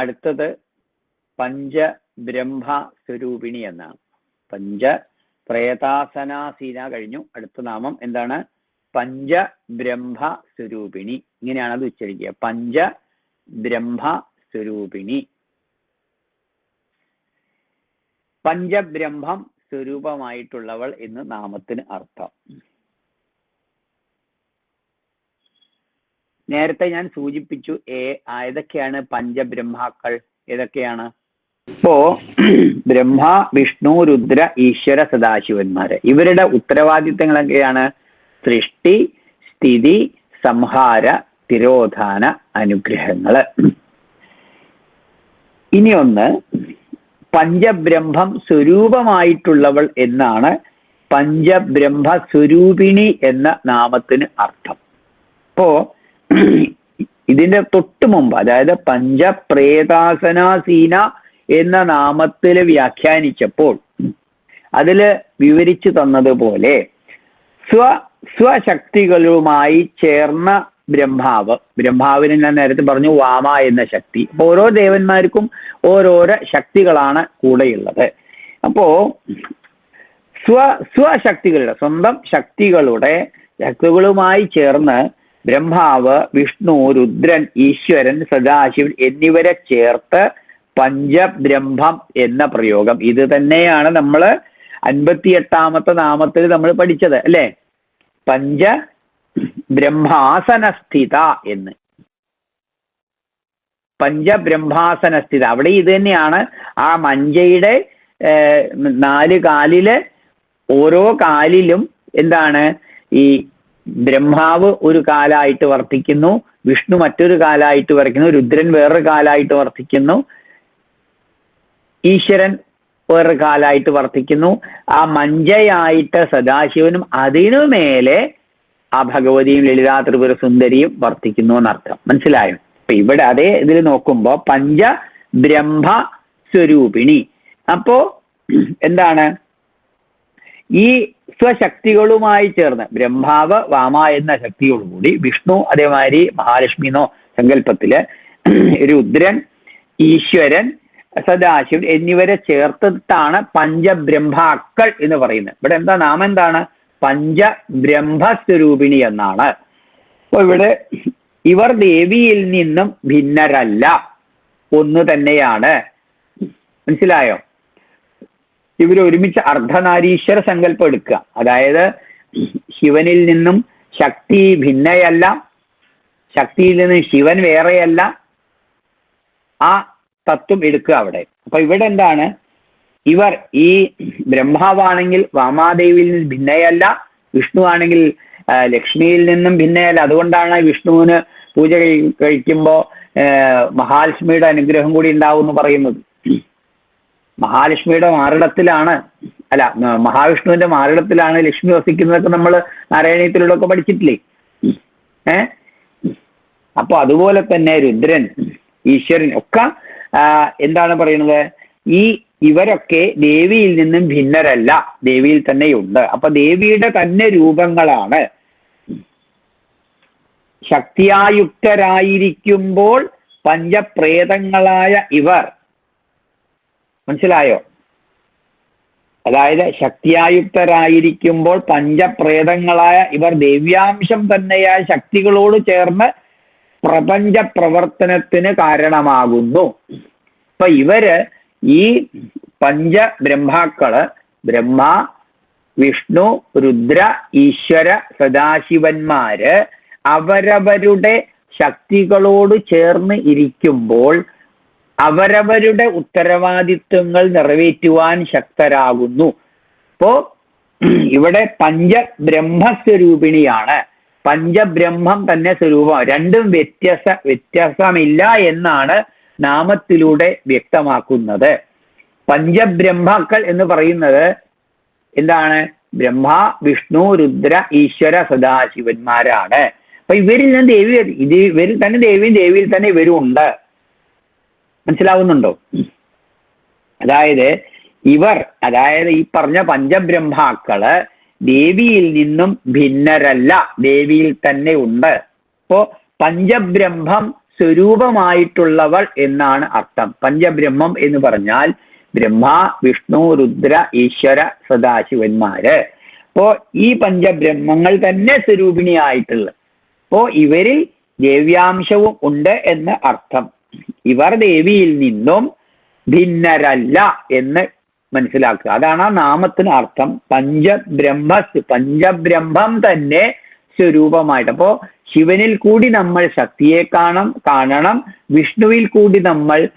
അടുത്തത് പഞ്ചബ്രഹ്മ സ്വരൂപിണി എന്നാണ്. പ്രേതാസനാസീന കഴിഞ്ഞു. അടുത്ത നാമം എന്താണ്? പഞ്ചബ്രഹ്മ സ്വരൂപിണി. ഇങ്ങനെയാണ് അത് ഉച്ചരിക്കുക. പഞ്ചബ്രഹ്മ സ്വരൂപിണി. പഞ്ചബ്രഹ്മം സ്വരൂപമായിട്ടുള്ളവൾ എന്ന് നാമത്തിന് അർത്ഥം. നേരത്തെ ഞാൻ സൂചിപ്പിച്ചു ഏതൊക്കെയാണ് പഞ്ചബ്രഹ്മാക്കൾ, ഏതൊക്കെയാണ്? ഇപ്പോ ബ്രഹ്മ, വിഷ്ണു, രുദ്ര, ഈശ്വര, സദാശിവന്മാര് ഇവരുടെ ഉത്തരവാദിത്തങ്ങൾ എന്തൊക്കെയാണ്? സൃഷ്ടി, സ്ഥിതി, സംഹാര, തിരോധാന, അനുഗ്രഹങ്ങള്. ഇനി ഒന്ന് പഞ്ചബ്രഹ്മം സ്വരൂപമായിട്ടുള്ളവൾ എന്നാണ് പഞ്ചബ്രഹ്മ സ്വരൂപിണി എന്ന നാമത്തിന് അർത്ഥം. ഇപ്പോ ഇതിന്റെ തൊട്ടു മുമ്പ്, അതായത് പഞ്ചപ്രേതാസനാസീന എന്ന നാമത്തിൽ വ്യാഖ്യാനിച്ചപ്പോൾ അതില് വിവരിച്ചു തന്നതുപോലെ സ്വശക്തികളുമായി ചേർന്ന ബ്രഹ്മാവിന് ഞാൻ നേരത്തെ പറഞ്ഞു വാമ എന്ന ശക്തി. അപ്പൊ ഓരോ ദേവന്മാർക്കും ഓരോരോ ശക്തികളാണ് കൂടെയുള്ളത്. അപ്പോ സ്വശക്തികളുടെ സ്വന്തം ശക്തികളുമായി ചേർന്ന് ബ്രഹ്മാവ്, വിഷ്ണു, രുദ്രൻ, ഈശ്വരൻ, സദാശിവൻ എന്നിവരെ ചേർത്ത് പഞ്ചബ്രഹ്മം എന്ന പ്രയോഗം. ഇത് തന്നെയാണ് നമ്മൾ 58ാമത്തെ നാമത്തിൽ നമ്മൾ പഠിച്ചത് അല്ലെ? പഞ്ചബ്രഹ്മാസനസ്ഥിത എന്ന്. പഞ്ചബ്രഹ്മാസനസ്ഥിത, അവിടെ ഇത് തന്നെയാണ്. ആ മഞ്ചയുടെ 4 കാലില് ഓരോ കാലിലും എന്താണ്? ഈ ബ്രഹ്മാവ് ഒരു കാലായിട്ട് വർത്തിക്കുന്നു, വിഷ്ണു മറ്റൊരു കാലായിട്ട് വർത്തിക്കുന്നു, രുദ്രൻ വേറൊരു കാലായിട്ട് വർത്തിക്കുന്നു, ഈശ്വരൻ വേറൊരു കാലായിട്ട് വർത്തിക്കുന്നു. ആ മഞ്ചയായിട്ട് സദാശിവനും അതിനു മേലെ ആ ഭഗവതിയും ലളിതാ ത്രിപുര സുന്ദരിയും വർത്തിക്കുന്നു എന്നർത്ഥം. മനസ്സിലായോ? അപ്പൊ ഇവിടെ അതേ ഇതിൽ നോക്കുമ്പോ പഞ്ചബ്രഹ്മ സ്വരൂപിണി. അപ്പോ എന്താണ്? ഈ സ്വശക്തികളുമായി ചേർന്ന് ബ്രഹ്മാവ് വാമ എന്ന ശക്തിയോടുകൂടി, വിഷ്ണു അതേമാതിരി മഹാലക്ഷ്മി എന്നോ സങ്കല്പത്തില്, രുദ്രൻ, ഈശ്വരൻ, സദാശിവൻ എന്നിവരെ ചേർത്തിട്ടാണ് പഞ്ചബ്രഹ്മാക്കൾ എന്ന് പറയുന്നത്. ഇവിടെ എന്താ നാമം എന്താണ്? പഞ്ചബ്രഹ്മസ്വരൂപിണി എന്നാണ്. അപ്പൊ ഇവിടെ ഇവർ ദേവിയിൽ നിന്നും ഭിന്നരല്ല, ഒന്ന് തന്നെയാണ്. മനസ്സിലായോ? ഇവർ ഒരുമിച്ച് അർദ്ധനാരീശ്വര സങ്കല്പം എടുക്കുക. അതായത് ശിവനിൽ നിന്നും ശക്തി ഭിന്നയല്ല, ശക്തിയിൽ നിന്നും ശിവൻ വേറെയല്ല, ആ തത്വം എടുക്കുക അവിടെ. അപ്പൊ ഇവിടെ എന്താണ്? ഇവർ ഈ ബ്രഹ്മാവാണെങ്കിൽ വാമാദേവിയിൽ നിന്ന് ഭിന്നയല്ല, വിഷ്ണു ആണെങ്കിൽ ലക്ഷ്മിയിൽ നിന്നും ഭിന്നയല്ല. അതുകൊണ്ടാണ് വിഷ്ണുവിന് പൂജ കഴിക്കുമ്പോ മഹാലക്ഷ്മിയുടെ അനുഗ്രഹം കൂടി ഉണ്ടാവും എന്ന് പറയുന്നത്. മഹാലക്ഷ്മിയുടെ മാറിടത്തിലാണ്, അല്ല മഹാവിഷ്ണുവിന്റെ മാറിടത്തിലാണ് ലക്ഷ്മി വസിക്കുന്നതൊക്കെ നമ്മൾ നാരായണീയത്തിലൂടെയൊക്കെ പഠിച്ചിട്ടില്ലേ? അപ്പൊ അതുപോലെ തന്നെ രുദ്രൻ, ഈശ്വരൻ ഒക്കെ എന്താണ് പറയുന്നത്? ഇവരൊക്കെ ദേവിയിൽ നിന്നും ഭിന്നരല്ല, ദേവിയിൽ തന്നെയുണ്ട്. അപ്പൊ ദേവിയുടെ തന്നെ രൂപങ്ങളാണ്. ശക്തിയായുക്തരായിരിക്കുമ്പോൾ പഞ്ചപ്രേതങ്ങളായ ഇവർ, മനസ്സിലായോ? അതായത് ശക്തിയായുക്തരായിരിക്കുമ്പോൾ പഞ്ചപ്രേതങ്ങളായ ഇവർ ദിവ്യാംശം തന്നെയായ ശക്തികളോട് ചേർന്ന് പ്രപഞ്ച പ്രവർത്തനത്തിന് കാരണമാകുന്നു. അപ്പൊ ഇവര് ഈ പഞ്ചബ്രഹ്മാക്കള് ബ്രഹ്മ, വിഷ്ണു, രുദ്ര, ഈശ്വര, സദാശിവന്മാര് അവരവരുടെ ശക്തികളോട് ചേർന്ന് ഇരിക്കുമ്പോൾ അവരവരുടെ ഉത്തരവാദിത്വങ്ങൾ നിറവേറ്റുവാൻ ശക്തരാകുന്നു. അപ്പോ ഇവിടെ പഞ്ചബ്രഹ്മസ്വരൂപിണിയാണ്. പഞ്ചബ്രഹ്മം തന്നെ സ്വരൂപം, രണ്ടും വ്യത്യാസമില്ല എന്നാണ് നാമത്തിലൂടെ വ്യക്തമാക്കുന്നത്. പഞ്ചബ്രഹ്മാക്കൾ എന്ന് പറയുന്നത് എന്താണ്? ബ്രഹ്മ, വിഷ്ണു, രുദ്ര, ഈശ്വര, സദാശിവന്മാരാണ്. അപ്പൊ ഇവരിൽ നിന്ന് ഇവരിൽ തന്നെ ദേവിയിൽ തന്നെ ഇവരും ഉണ്ട്. മനസ്സിലാവുന്നുണ്ടോ? അതായത് അതായത് ഈ പറഞ്ഞ പഞ്ചബ്രഹ്മാക്കള് ദേവിയിൽ നിന്നും ഭിന്നരല്ല, ദേവിയിൽ തന്നെ ഉണ്ട്. അപ്പോ പഞ്ചബ്രഹ്മം സ്വരൂപമായിട്ടുള്ളവൾ എന്നാണ് അർത്ഥം. പഞ്ചബ്രഹ്മം എന്ന് പറഞ്ഞാൽ ബ്രഹ്മ, വിഷ്ണു, രുദ്ര, ഈശ്വര, സദാശിവന്മാര്. അപ്പോ ഈ പഞ്ചബ്രഹ്മങ്ങൾ തന്നെ സ്വരൂപിണിയായിട്ടുള്ള, അപ്പോ ഇവരിൽ ദേവ്യാംശവും ഉണ്ട് എന്ന് അർത്ഥം. ഇവർ ദേവിയിൽ നിന്നും ഭിന്നരല്ല എന്ന് മനസ്സിലാക്കുക. അതാണ് ആ നാമത്തിന് അർത്ഥം. പഞ്ചബ്രഹ്മം തന്നെ സ്വരൂപമായിട്ട്. അപ്പോ ശിവനിൽ കൂടി നമ്മൾ ശക്തിയെ കാണണം, വിഷ്ണുവിൽ കൂടി നമ്മൾ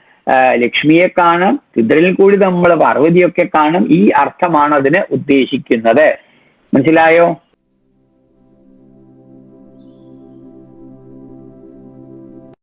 ലക്ഷ്മിയെ കാണും, രുദ്രനിൽ കൂടി നമ്മൾ പാർവതിയൊക്കെ കാണും. ഈ അർത്ഥമാണ് അതിന് ഉദ്ദേശിക്കുന്നത്. മനസ്സിലായോ?